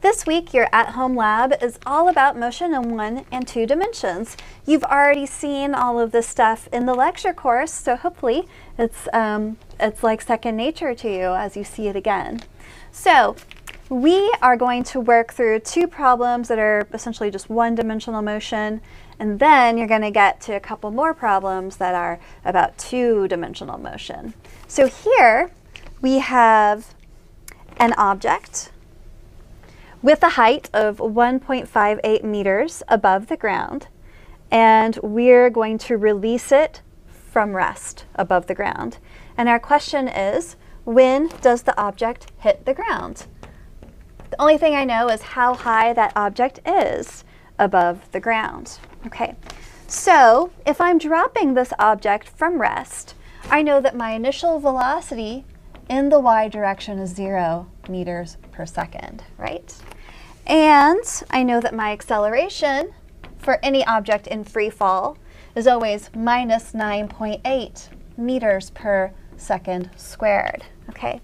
This week, your at-home lab is all about motion in 1 and 2 dimensions. You've already seen all of this stuff in the lecture course, so hopefully it's like second nature to you as you see it again. So we are going to work through 2 problems that are essentially just 1-dimensional motion, and then you're going to get to a couple more problems that are about 2-dimensional motion. So here we have an object with a height of 1.58 meters above the ground, and we're going to release it from rest above the ground. And our question is, when does the object hit the ground? The only thing I know is how high that object is above the ground. Okay, so if I'm dropping this object from rest, I know that my initial velocity in the y direction is 0 meters per second, right? And I know that my acceleration for any object in free fall is always minus 9.8 meters per second squared. Okay,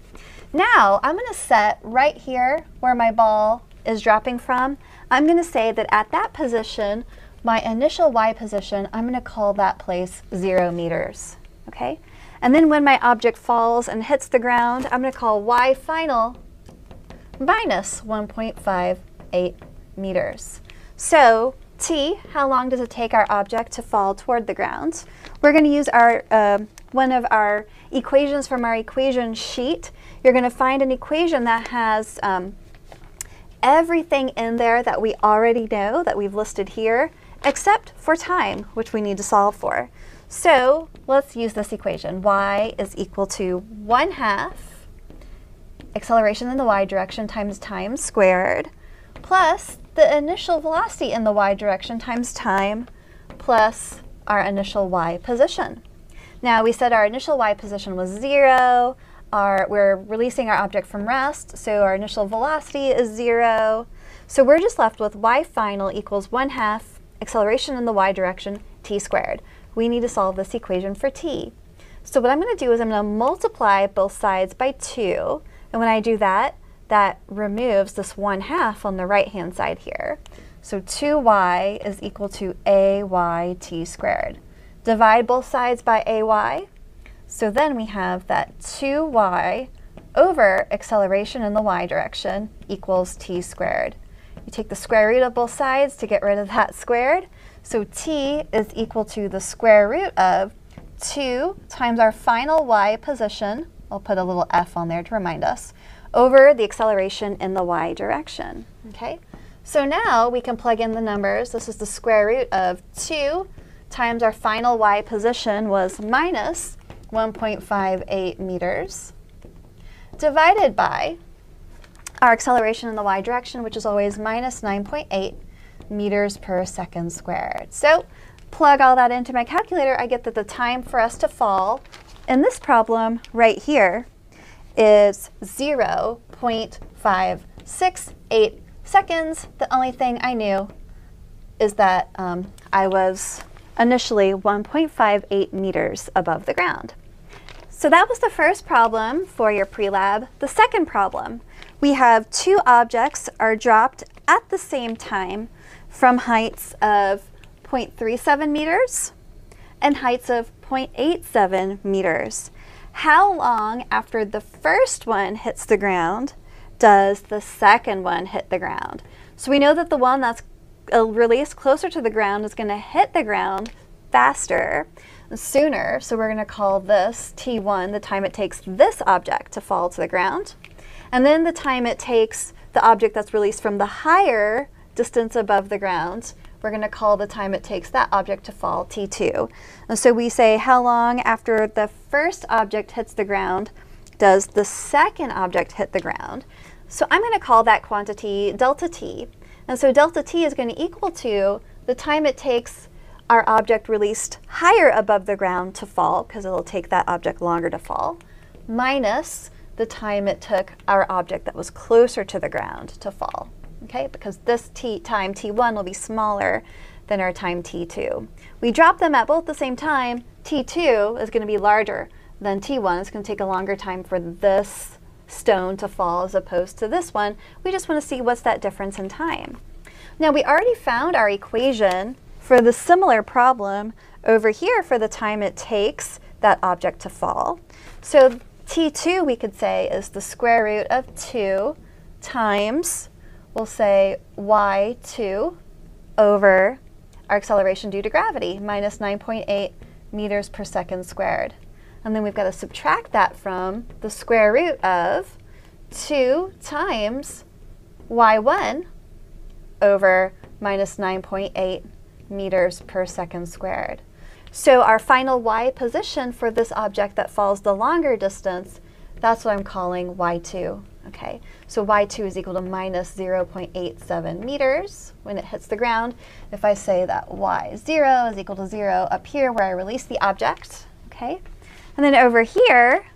now I'm going to set right here where my ball is dropping from. I'm going to say that at that position, my initial y position, I'm going to call that place 0 meters. Okay, and then when my object falls and hits the ground, I'm going to call y final minus 1.58 meters. So t, how long does it take our object to fall toward the ground? We're going to use our one of our equations from our equation sheet. You're going to find an equation that has everything in there that we already know that we've listed here, except for time, which we need to solve for. So let's use this equation. Y is equal to 1/2 acceleration in the y direction times time squared plus the initial velocity in the y direction times time plus our initial y position. Now we said our initial y position was 0. We're releasing our object from rest, so our initial velocity is 0. So we're just left with y final equals 1/2 acceleration in the y direction t squared. We need to solve this equation for t. So what I'm going to do is I'm going to multiply both sides by 2. And when I do that, that removes this 1/2 on the right-hand side here. So 2y is equal to ay t squared. Divide both sides by ay. So then we have that 2y over acceleration in the y direction equals t squared. You take the square root of both sides to get rid of that squared. So t is equal to the square root of 2 times our final y position, I'll put a little f on there to remind us, over the acceleration in the y direction. Okay, so now we can plug in the numbers. This is the square root of 2 times our final y position was minus 1.58 meters divided by our acceleration in the y direction, which is always minus 9.8 meters per second squared. So plug all that into my calculator. I get that the time for us to fall in this problem right here is 0.568 seconds. The only thing I knew is that I was initially 1.58 meters above the ground. So that was the first problem for your pre-lab. The second problem, we have 2 objects are dropped at the same time from heights of 0.37 meters and heights of 0.87 meters. How long after the first one hits the ground does the second one hit the ground? So we know that the one that's released closer to the ground is going to hit the ground faster, sooner. So we're going to call this t1, the time it takes this object to fall to the ground. And then the time it takes the object that's released from the higher distance above the ground, we're going to call the time it takes that object to fall t2. And so we say how long after the first object hits the ground does the second object hit the ground. So I'm going to call that quantity delta t. And so delta t is going to equal to the time it takes our object released higher above the ground to fall, because it'll take that object longer to fall, minus the time it took our object that was closer to the ground to fall. Okay, because this time t1 will be smaller than our time t2. We drop them at both the same time. T2 is going to be larger than t1. It's going to take a longer time for this stone to fall as opposed to this one. We just want to see what's that difference in time. Now we already found our equation for the similar problem over here for the time it takes that object to fall. So t2 we could say is the square root of 2 times, we'll say y2 over our acceleration due to gravity, minus 9.8 meters per second squared. And then we've got to subtract that from the square root of 2 times y1 over minus 9.8 meters per second squared. So our final y position for this object that falls the longer distance, that's what I'm calling y2. Okay, so y2 is equal to minus 0.87 meters when it hits the ground. If I say that y0 is equal to 0 up here where I release the object, okay? And then over here,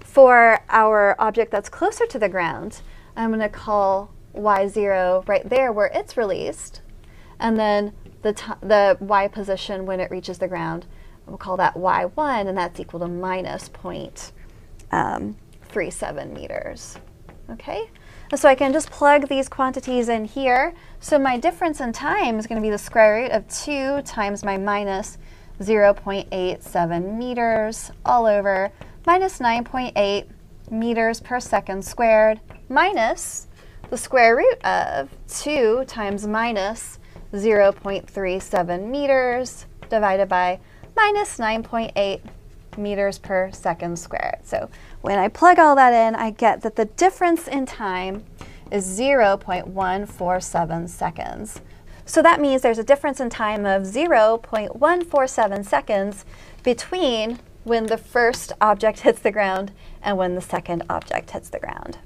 for our object that's closer to the ground, I'm going to call y0 right there where it's released, and then the y position when it reaches the ground, we'll call that y1, and that's equal to minus 0.37 meters. Okay, and so I can just plug these quantities in here. So my difference in time is going to be the square root of 2 times my minus 0.87 meters all over minus 9.8 meters per second squared minus the square root of 2 times minus 0.37 meters divided by minus 9.8 meters per second squared. So when I plug all that in, I get that the difference in time is 0.147 seconds. So that means there's a difference in time of 0.147 seconds between when the first object hits the ground and when the second object hits the ground.